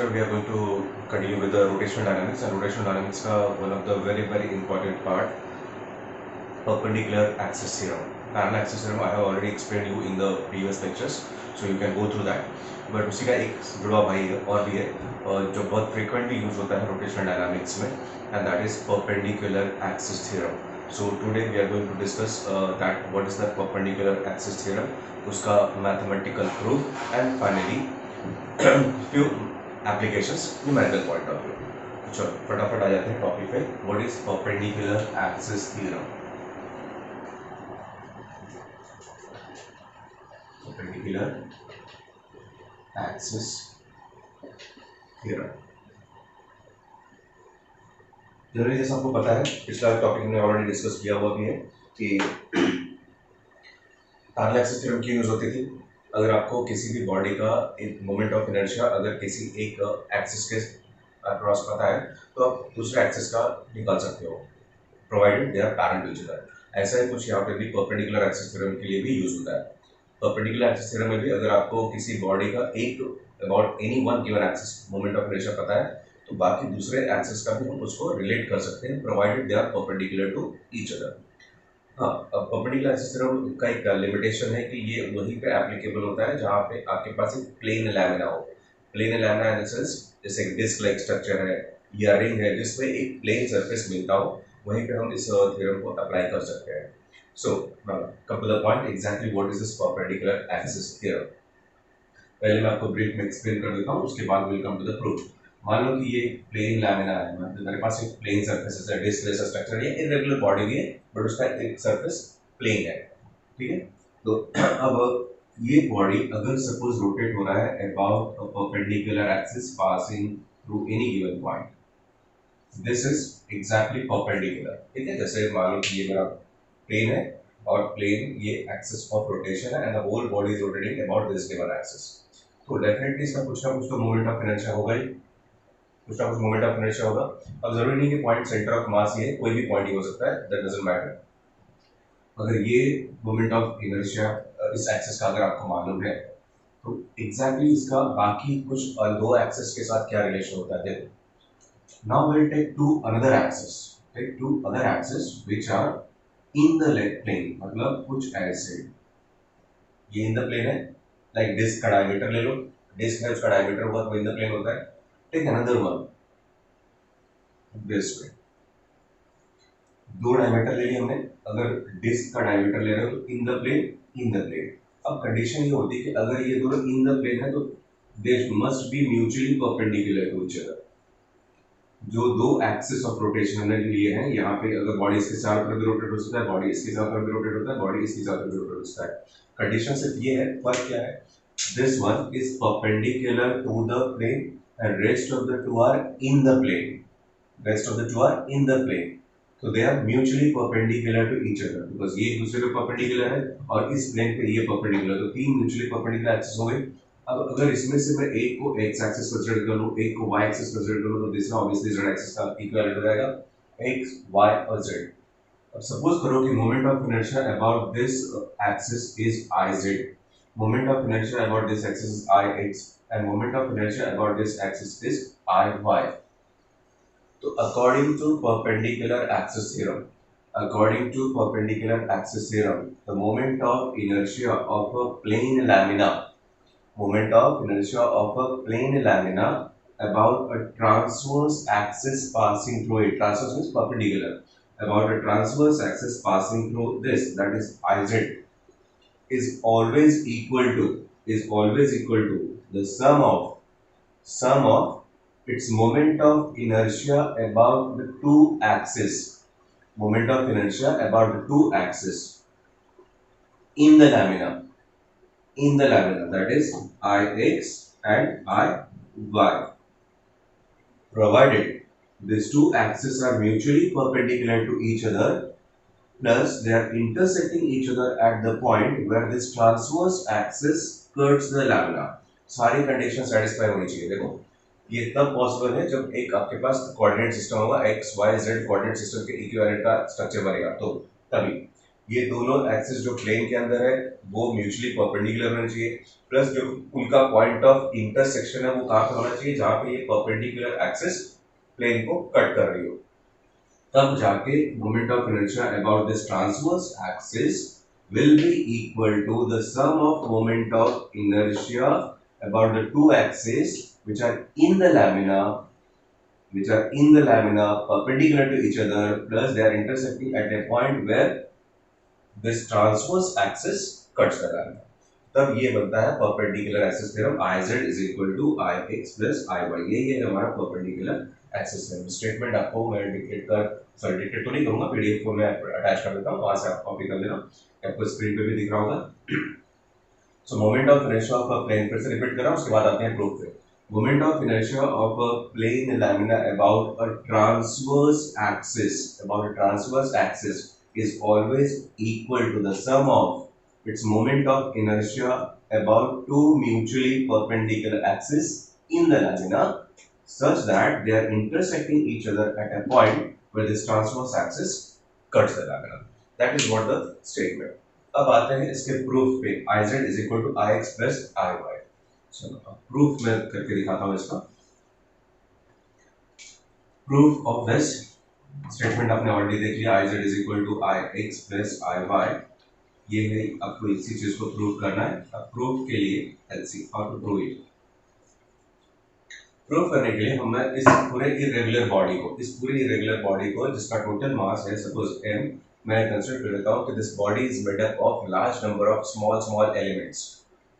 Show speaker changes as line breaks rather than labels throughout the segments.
lecture we are going to continue with the rotational dynamics, and rotational dynamics का one of the very important part, perpendicular axis theorem. Parallel axis theorem I have already explained you in the previous lectures, so you can go through that. But उसी का एक जुड़वा भाई और भी है जो बहुत frequently use होता है rotational dynamics में, and that is perpendicular axis theorem. So today we are going to discuss that what is the perpendicular axis theorem, उसका mathematical proof, and finally few applications numerical point of view. चलो फटाफट आ जाते हैं topic पे. What is perpendicular axis theorem? Perpendicular axis theorem generally जैसा आपको पता है, पिछला टॉपिक हमने ऑलरेडी डिस्कस किया हुआ भी है कि पैरेलल एक्सिस थ्योरम क्यों यूज होती थी. अगर आपको किसी भी बॉडी का एक मोमेंट ऑफ इनर्शिया अगर किसी एक एक्सिस के क्रॉस पता है तो आप दूसरे एक्सिस का निकाल सकते हो, provided they are parallel to each other. ऐसा ही कुछ यहाँ पे भी परपेंडिकुलर एक्सिस थ्योरम के लिए भी यूज होता है. परपेंडिकुलर एक्सिस थ्योरम में भी अगर आपको किसी बॉडी का एक about any one given axis moment of inertia पता है तो बाकी दूसरे एक्सिस का भी हम उसको रिलेट कर सकते हैं, provided they are perpendicular to each other. हाँ, अब परपेंडिकुलर एक्सिस थ्योरम का एक लिमिटेशन है कि ये वहीं पे एप्लीकेबल होता है जहाँ पे आपके पास एक प्लेन लैमिना हो. Plane lamina in the sense जैसे एक डिस्क लाइक स्ट्रक्चर है या रिंग है जिसमें एक प्लेन सरफेस मिलता हो, वहीं पे हम इस थ्योरम को अप्लाई कर सकते हैं. So come to the point, exactly what is this perpendicular axis theorem. पहले मैं आपको ब्रीफ में एक्सप्लेन कर देता हूँ, उसके बाद will come to the proof. मान लो कि ये प्लेन लैमिना है, मतलब मेरे पास एक प्लेन सरफेस है, डिस्क जैसा स्ट्रक्चर है, इरेगुलर बॉडी भी है बट उसका एक सरफेस प्लेन है. ठीक है, तो अब ये बॉडी अगर सपोज रोटेट हो रहा है about a perpendicular axis passing through any given point, this is exactly perpendicular. ठीक है, जैसे मान लो कि ये मेरा प्लेन है और प्लेन ये एक्सिस ऑफ रोटेशन है and the whole body is rotating about this given axis. तो डेफिनेटली इसका कुछ ना कुछ तो मोमेंट ऑफ इनर्शिया होगा ही, कुछ ना कुछ मोमेंट ऑफ इनर्शिया होगा. अब जरूरी नहीं कि पॉइंट सेंटर ऑफ मास ही है, कोई भी पॉइंट ही हो सकता है, दैट डजंट मैटर. अगर ये मोमेंट ऑफ इनर्शिया इस एक्सिस का अगर आपको मालूम है तो एग्जैक्टली इसका बाकी कुछ दो एक्सिस के साथ क्या रिलेशन होता है. देखो, now will take to another axis, take to other axis which are in the plane. मतलब कुछ ऐसे, ये इन द प्लेन है, लाइक डिस्क का डायमीटर ले लो, डिस्क है उसका डायमीटर हुआ तो इन द प्लेन होता है. Take another one this way, दो डायमीटर ले लिए हमने, अगर डिस्क का डायमीटर ले रहे हो तो इन द प्लेन. अब कंडीशन ये होती है कि अगर ये दोनों इन द प्लेन है तो they must be mutually perpendicular to each other. जो दो एक्सिस ऑफ रोटेशन हमने लिए हैं, यहाँ पे अगर बॉडी इसके चारों तरफ भी रोटेट हो सकता है, बॉडी इसके चारों तरफ भी रोटेट होता है, बॉडी इसके चारों तरफ भी रोटेट हो सकता है. कंडीशन सिर्फ ये है, फर्क क्या है, this one is perpendicular to the plane and rest of the two are in the plane. Rest of the two are in the plane. So they are mutually perpendicular to each other because ये एक दूसरे पे perpendicular है और इस plane पे ये perpendicular, तो तीन mutually perpendicular axis हो गए. अब अगर इसमें से मैं एक को x axis consider कर लूँ, एक को y axis consider कर लूँ, तो दूसरा obviously z axis का equivalent हो जाएगा x, y और z. अब suppose करो कि moment of inertia about this axis is iz, moment of inertia about this axis is ix, and moment of inertia about this axis is iy. So according to perpendicular axis theorem, the moment of inertia of a plane lamina, about a transverse axis passing through it, transverse means perpendicular, about a transverse axis passing through this, that is iz, is always equal to the sum of its moment of inertia about the two axes, in the lamina, that is ix and iy, provided these two axes are mutually perpendicular to each other plus they are intersecting each other at the point where this transverse axis cuts the lamina. सारी condition satisfy होनी चाहिए. देखो, ये तब possible है जब एक आपके पास कोऑर्डिनेट सिस्टम होगा, x y z coordinate system के इक्विवेलेंट का स्ट्रक्चर बनेगा, तो तभी. ये दोनों एक्सिस जो प्लेन के अंदर है वो म्यूचुअली परपेंडिकुलर होना चाहिए, प्लस जो उनका पॉइंट ऑफ इंटरसेक्शन है वो कहाँ पे होना चाहिए, जहां पे ये परपेंडिकुलर एक्सिस प्लेन को कट कर रही हो, तब जाके moment of inertia about this transverse axis will be equal to the sum of moment of inertia about the two axes which are in the lamina, perpendicular to each other, plus they are intersecting at a point where this transverse axis cuts the lamina. तब ये बनता है perpendicular axis theorem, iz is equal to ix plus iy, ये हमारा perpendicular axis है। Statement आपको मैं dictate तो नहीं करूंगा, पीडीएफ को मैं अटैच कर देता हूँ, वहां से आप कॉपी कर लेना, आपको स्क्रीन पे भी दिख रहा होगा। So moment of inertia of a plane, फिर से रिपीट कर रहा हूं, उसके बाद आते हैं प्रूफ पे। Moment of inertia of a plane lamina about a transverse axis is always equal to the sum of its moment of inertia about two mutually perpendicular axes in the lamina such that they are intersecting each other at a point where this transverse axis cuts the lamina. That is what the statement. अब आते हैं इसके proof पे, iz is equal to ix plus iy। चलो अब proof में करके दिखाता हूँ इसका। प्रूफ ऑफ दिस स्टेटमेंट आपने ऑलरेडी देख लिया, iz is equal to ix plus iy, ये है, आपको इसी चीज को प्रूव करना है। अब प्रूफ के लिए let's see how to prove it. Prove करने के लिए हमें इस पूरे इरेगुलर बॉडी को जिसका टोटल मास है सपोज m, मैं कंसीडर कर लेता हूँ कि this body is made up of large number of small elements.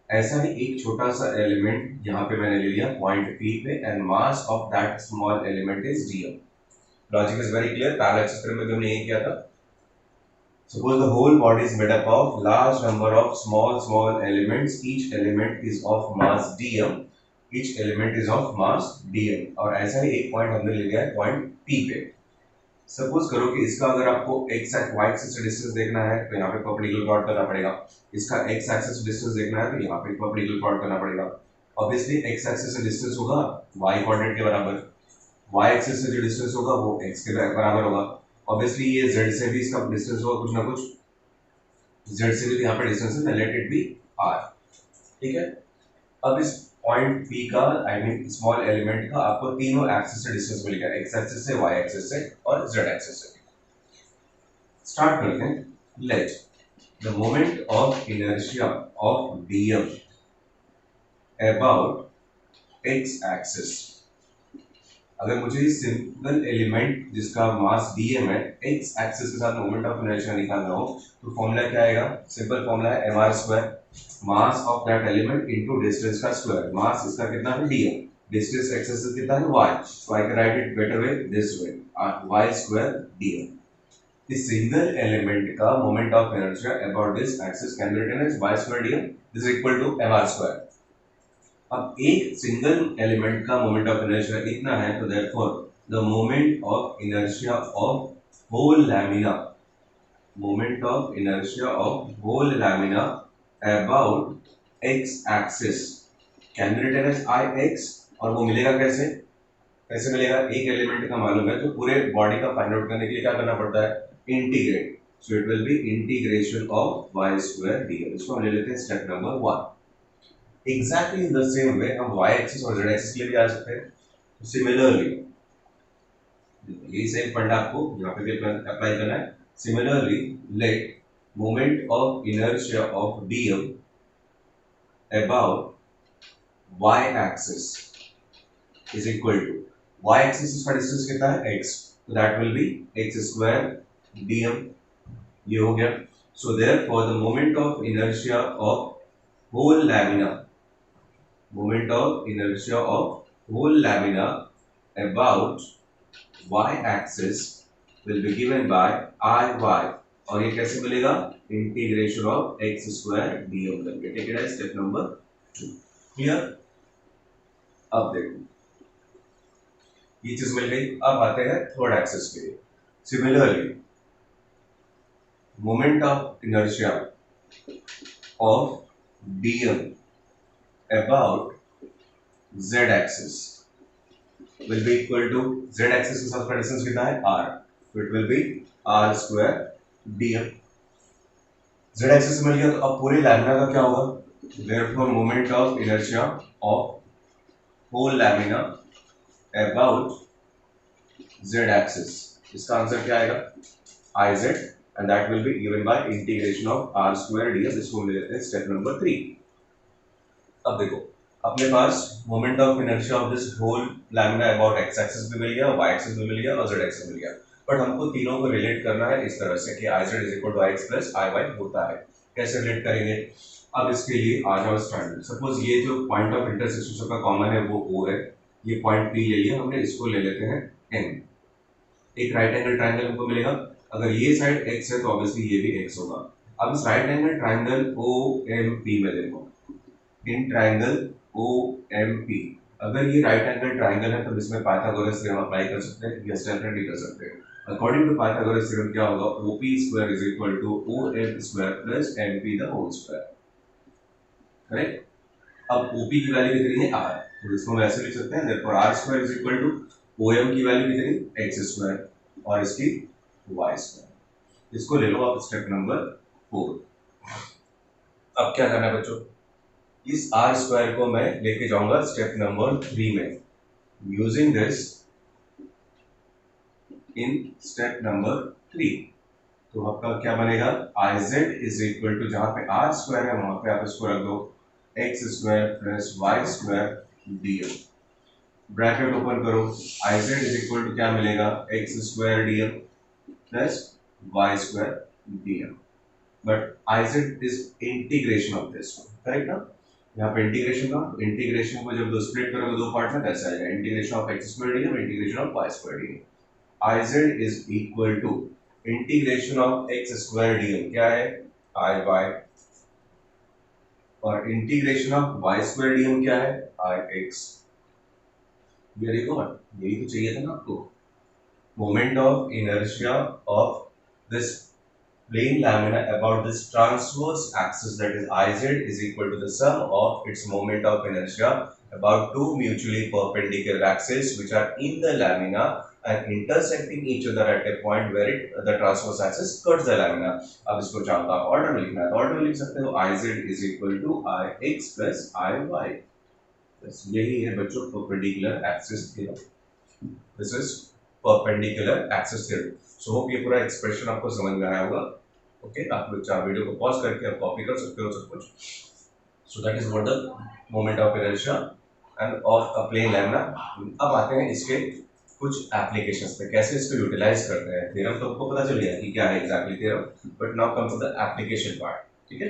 ऐसा ही एक छोटा सा एलिमेंट यहाँ पे मैंने ले लिया पॉइंट P पे, and mass of that small element is dm। Logic is very clear, parallel चित्र में हमने ये किया था। Suppose the whole body is made up of large number of small elements. Each element is of mass dm. और ऐसा ही एक point हमने ले लिया है पॉइंट P पे। सपोज करो कि इसका अगर आपको x y एक्सिस से डिस्टेंस देखना है तो यहाँ पे परपेंडिकुलर प्लॉट करना पड़ेगा, इसका x एक्सिस से डिस्टेंस देखना है तो यहाँ पे परपेंडिकुलर प्लॉट करना पड़ेगा। ऑब्वियसली x एक्सिस से डिस्टेंस होगा y कोऑर्डिनेट के बराबर, y एक्सिस से जो डिस्टेंस होगा वो x के बराबर होगा। ऑब्वियसली ये z से भी इसका डिस्टेंस होगा कुछ ना कुछ, z से भी यहाँ पे डिस्टेंस है, लेट इट बी r, ठीक है। अब इस पॉइंट P का आई मीन स्मॉल एलिमेंट का आपको तीनों एक्सिस से डिस्टेंस मिलेगा, x एक्सिस से, y एक्सिस से और z एक्सिस से। स्टार्ट करते हैं। Let the moment of inertia of dm about x axis, अगर मुझे सिंपल एलिमेंट जिसका मास dm है x एक्सिस के साथ मोमेंट ऑफ इनर्शिया निकालना हो तो फॉर्मूला क्या आएगा, सिंपल फॉर्मूला है mr square, mass of that element into distance का स्क्वायर। मास इसका कितना है dm, डिस्टेंस एक्सिस कितना है y, so I can write it better way this way, y square dm। इस सिंगल एलिमेंट का moment of inertia about this axis can be written as y square dm, this is equal to mr square. अब एक single element का moment of inertia इतना है, तो therefore the moment of inertia of whole lamina, moment of inertia of whole lamina about x axis can be written as ix, और वो मिलेगा कैसे, कैसे मिलेगा, एक एलिमेंट का मालूम है तो पूरे बॉडी का फाइंड आउट करने के लिए क्या करना पड़ता है, integrate, so it will be integration of y square dm। इसको हम ले लेते हैं step number 1। Exactly in the same way हम y एक्सिस और z एक्सिस के लिए भी आ सकते हैं। सिमिलरली यही सेम फंडा आपको यहाँ पे भी अप्लाई करना है। Similarly let moment of inertia of dm about y axis is equal to, y axis का डिस्टेंस कितना है x, तो that will be x square dm, ये हो गया। So therefore the moment of inertia of whole lamina, moment of inertia of whole lamina about y axis will be given by iy, और ये कैसे मिलेगा, integration of x square dm करके, take it as step number 2। Clear. अब देखो ये चीज मिल गई, अब आते हैं थर्ड एक्सिस के लिए। Similarly moment of inertia of dm about z axis will be equal to, z axis के साथ का डिस्टेंस कितना है r, so it will be r square dm। Z axis मिल गया तो अब पूरे लैमिना का क्या होगा, therefore moment of inertia of whole lamina about z axis, इसका आंसर क्या आएगा, I z, and that will be given by integration of r square ds, इसको ले लेते हैं स्टेप नंबर 3। अब देखो अपने पास moment of inertia of this whole lamina about x axis भी मिल गया, वाई एक्सिस भी मिल गया और जेड एक्सिस मिल गया, बट हमको तीनों को रिलेट करना है इस तरह से कि I Z is equal to I x plus I Y होता है। कैसे रिलेट करेंगे, अब इसके लिए आ जाओ स्टैंडर्ड। सपोज ये जो पॉइंट ऑफ इंटरसेक्शन सबका कॉमन है वो ओ है, ये पॉइंट पी ले लिया हमने, इसको ले लेते हैं एन। एक राइट एंगल ट्राइंगल हमको मिलेगा, अगर ये साइड एक्स है तो ऑब्वियसली ये भी एक्स होगा। अब इस right angle triangle O M P में देखो, in triangle O M P, अगर ये राइट एंगल ट्राइंगल है तो इसमें पाइथागोरस थ्योरम अप्लाई कर सकते हैं, यस डेफिनेटली कर सकते हैं। अकॉर्डिंग टू पाइथागोरस थ्योरम क्या होगा, OP square is equal to OM square plus MP the whole square, correct. अब OP की वैल्यू कितनी है r, तो इसको हम ऐसे लिख सकते हैं, therefore r square is equal to OM की वैल्यू कितनी x स्क्वायर और इसकी y स्क्वायर, इसको ले लो आप स्टेप नंबर 4। अब क्या करना है बच्चों, इस r स्क्वायर को मैं लेके जाऊंगा स्टेप नंबर 3 में, using this in step number 3। तो आपका क्या बनेगा, I Z is equal to, जहां पे r स्क्वायर है वहां पे आप इसको रख दो x square plus y square dm, bracket open करो, I Z is equal to क्या मिलेगा, x square dm plus y square dm, but I Z is integration of this, correct ना। यहाँ पे इंटीग्रेशन का, इंटीग्रेशन को जब दो स्प्लिट करोगे दो पार्ट में कैसे आएगा, integration of x square dm, integration of y square dm। I Z is equal to integration of x square dm क्या है, आई वाई, और integration of y square dm क्या है, आई एक्स। वेरी गुड, यही तो चाहिए था ना आपको। Moment of inertia of this plane lamina about this transverse axis, that is Iz is equal to the sum of its moment of inertia about two mutually perpendicular axes which are in the lamina and intersecting each other at a point where the transverse axis cuts the lamina। अब इसको चाहो तो आप order में लिखना है तो order में लिख सकते हो, Iz is equal to Ix plus Iy। बस यही है बच्चों perpendicular axis theorem। This is perpendicular axis theorem। So hope ये पूरा एक्सप्रेशन आपको समझ में आया होगा। ओके, आप लोग चाहे वीडियो को पॉज करके आप कॉपी कर सकते हो सब कुछ। So that is what the moment of inertia and of a plane lamina. अब आते हैं इसके कुछ एप्लीकेशंस पे, कैसे इसको यूटिलाइज करते हैं। थ्योरम तो आपको पता चल गया कि क्या है exactly theorem, but now comes the application part. ठीक है,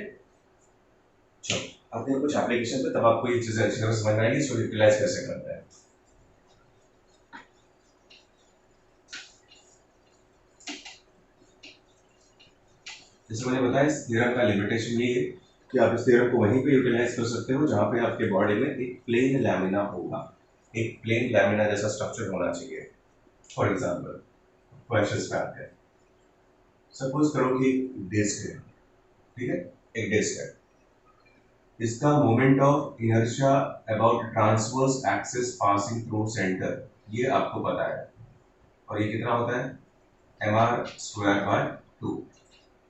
चलो आते हैं कुछ एप्लीकेशन पे, तब आपको ये चीजें अच्छी तरह समझ आएगी इसको यूटिलाइज कैसे करते हैं। जैसे मैंने बताया इस थ्योरम का लिमिटेशन ये है कि आप इस थ्योरम को वहीं पे यूटिलाइज कर सकते हो जहां पे आपके बॉडी में एक प्लेन लैमिना होगा, एक प्लेन लैमिना जैसा स्ट्रक्चर होना चाहिए। फॉर एग्जांपल क्वेश्चंस पे आते हैं, सपोज करो कि डिस्क है, ठीक है, एक डिस्क है, इसका moment of inertia about transverse axis passing through centre, ये आपको पता है, और ये कितना होता है, mr²/2।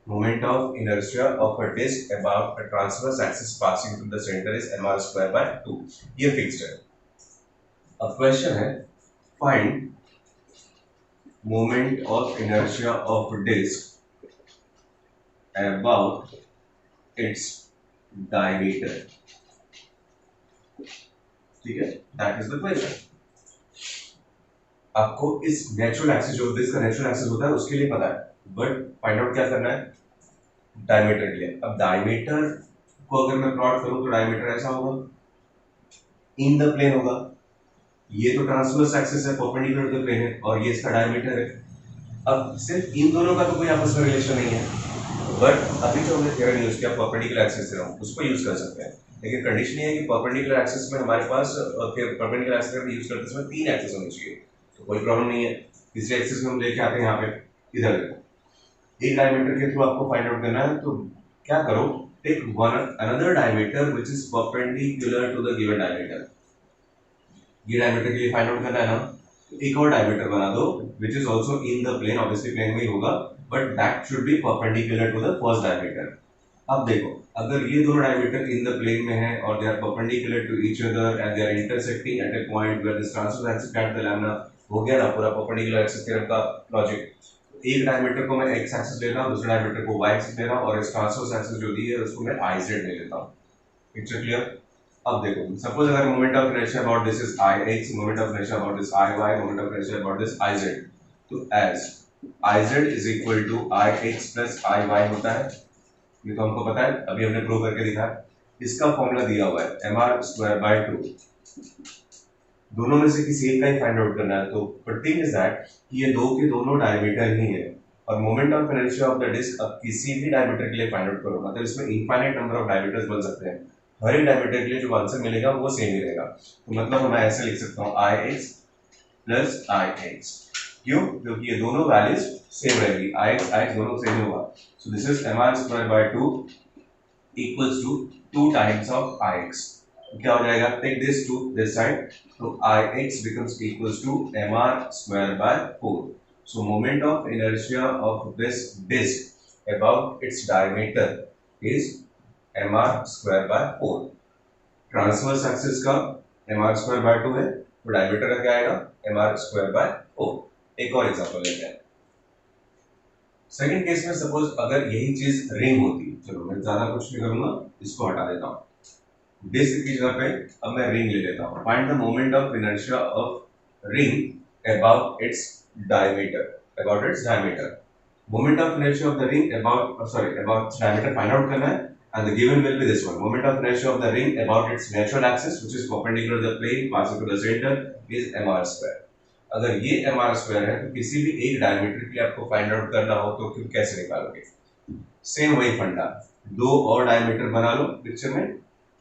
Moment of inertia of a disk about a transverse axis passing through the center is mr²/2। ये फिक्स्ड है। अब क्वेश्चन है, find moment of inertia of a disk about its diameter। ठीक है, दैट इज द क्वेश्चन। आपको इस natural axis, जो disc का नेचुरल एक्सिस होता है उसके लिए पता है, बट फाइंड आउट क्या करना है, डायमीटर के लिए। अब डायमीटर को अगर मैं प्लॉट करूं तो डायमीटर ऐसा होगा, इन द प्लेन होगा, ये तो ट्रांसवर्स एक्सिस है, परपेंडिकुलर टू द प्लेन है, और ये इसका डायमीटर है। अब सिर्फ इन दोनों का तो कोई आपस में रिलेशन नहीं है, बट अभी जो हमने थ्योरम यूज किया परपेंडिकुलर एक्सिस थ्योरम, उसको यूज कर सकते हैं, लेकिन कंडीशन ये है कि परपेंडिकुलर एक्सिस में हमारे पास परपेंडिकुलर एक्सिस का यूज करते समय 3 एक्सिस होनी चाहिए, तो कोई प्रॉब्लम नहीं है। तीसरे एक्सिस में हम लेके आते हैं यहाँ पे, इधर देखो, एक डायमीटर के थ्रू आपको फाइंड आउट करना है, तो क्या करो, take one another diameter which is perpendicular to the given diameter. ये डायमीटर के लिए फाइंड आउट करना है ना, तो एक और डायमीटर बना दो which is also in the plane, obviously plane में ही होगा, but that should be perpendicular to the first diameter. अब देखो, अगर ये दोनों डायमीटर इन द प्लेन में है और they are perpendicular to each other and they are intersecting at a point where this transverse axis काट द लैमिना, हो गया ना पूरा परपेंडिकुलर एक्सिस थ्योरम का लॉजिक। एक डायमीटर को मैं एक्स एक्सिस ले रहा हूं, दूसरे डायमीटर को वाई एक्सिस ले रहा हूं और इस ट्रांसवर्स एक्सिस जो दी है उसको मैं आई जेड ले लेता हूं। Picture clear? अब देखो, सपोज अगर moment of inertia about this is I x, moment of inertia about this I y, moment of inertia about this I z, तो as I Z is equal to I x plus I Y होता है, ये तो हमको पता है, अभी हमने प्रूव करके दिखाया। इसका फॉर्मूला दिया हुआ है एम आर स्क्वायर बाय 2, दोनों में से किसी एक का ही फाइंड आउट करना है। तो बट थिंग इज दैट कि ये दो के दोनों डायमीटर ही है और moment of inertia of the disc अब किसी भी डायमीटर के लिए फाइंड आउट करो, मतलब इसमें इनफाइनाइट नंबर ऑफ डायमीटर्स बन सकते हैं, हर एक डायमीटर के लिए जो आंसर मिलेगा वो सेम ही रहेगा। तो मतलब मैं ऐसे लिख सकता हूँ आई एक्स प्लस आई एक्स, क्यों? क्योंकि ये दोनों वैल्यूज सेम रहेगी, आई एक्स दोनों सेम होगा। So this is M R square by 2 equals to 2 times of I x. क्या हो जाएगा? Take this to this side, तो आई एक्स becomes equals to mr square by 4. So moment of inertia of this disc about its diameter is mr square by 4. Transverse axis का mr square by 2 है, तो diameter का क्या आएगा? mr square by 4. एक और एग्जांपल लेते हैं। सेकंड केस में सपोज अगर यही चीज रिंग होती, चलो मैं ज्यादा कुछ नहीं करूंगा, इसको हटा देता हूं, डिस्क की जगह पे अब मैं रिंग ले लेता हूं। Find the moment of inertia of ring about its diameter, about its diameter. Moment of inertia of the ring about its diameter find out करना है and the given will be this one. Moment of inertia of the ring about its natural axis which is perpendicular to the plane passing to the center is mr square. अगर ये mr square है तो किसी भी एक diameter के लिए आपको फाइंड आउट करना हो तो फिर कैसे निकालोगे? सेम वही फंडा, दो और डायमीटर बना लो पिक्चर में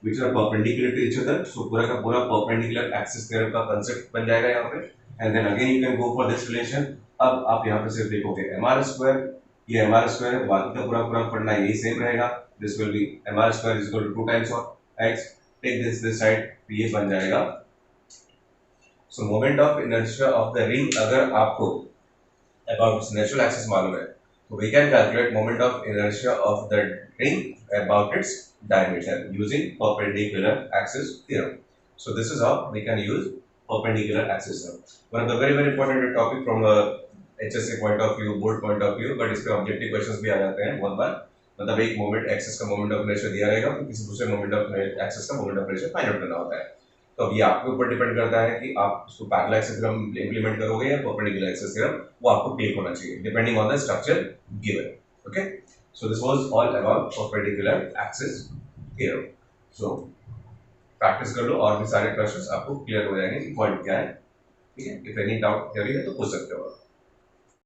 which are perpendicular to each other, so पूरा का पूरा perpendicular axis theorem का concept बन जाएगा यहाँ पे, and then again you can go for this relation। अब आप यहाँ पे सिर्फ देखोगे mr square, ये mr square है, बाकी का पूरा पूरा फंडा यही सेम रहेगा, this will be mr square is equal to 2 times of x, take this side, ये बन जाएगा। so moment of inertia of the ring अगर आपको about its natural axis मालूम है, so we can calculate moment of inertia of the ring about its diameter using perpendicular axis theorem. So this is how we can use perpendicular axis theorem. One of the very important topic from a HSC point of view, board point of view, but इसके objective questions भी आ जाते हैं बहुत बार। मतलब एक moment axis का moment of inertia दिया रहेगा, तो किसी दूसरे मोमेंट ऑफ एक्सिस का moment of inertia find out करना होता है। तो अब ये आपके ऊपर डिपेंड करता है कि आप उसको पैरेलल एक्सिस थ्योरम इंप्लीमेंट करोगे या परपेंडिकुलर एक्सिस थ्योरम, वो आपको क्लिक होना चाहिए depending on the structure given. Okay, so this was all about perpendicular axis theorem. So practice कर लो और भी सारे क्वेश्चंस आपको क्लियर हो जाएंगे कि पॉइंट क्या है। ठीक है, इफ एनी डाउट थ्योरी है तो पूछ सकते हो।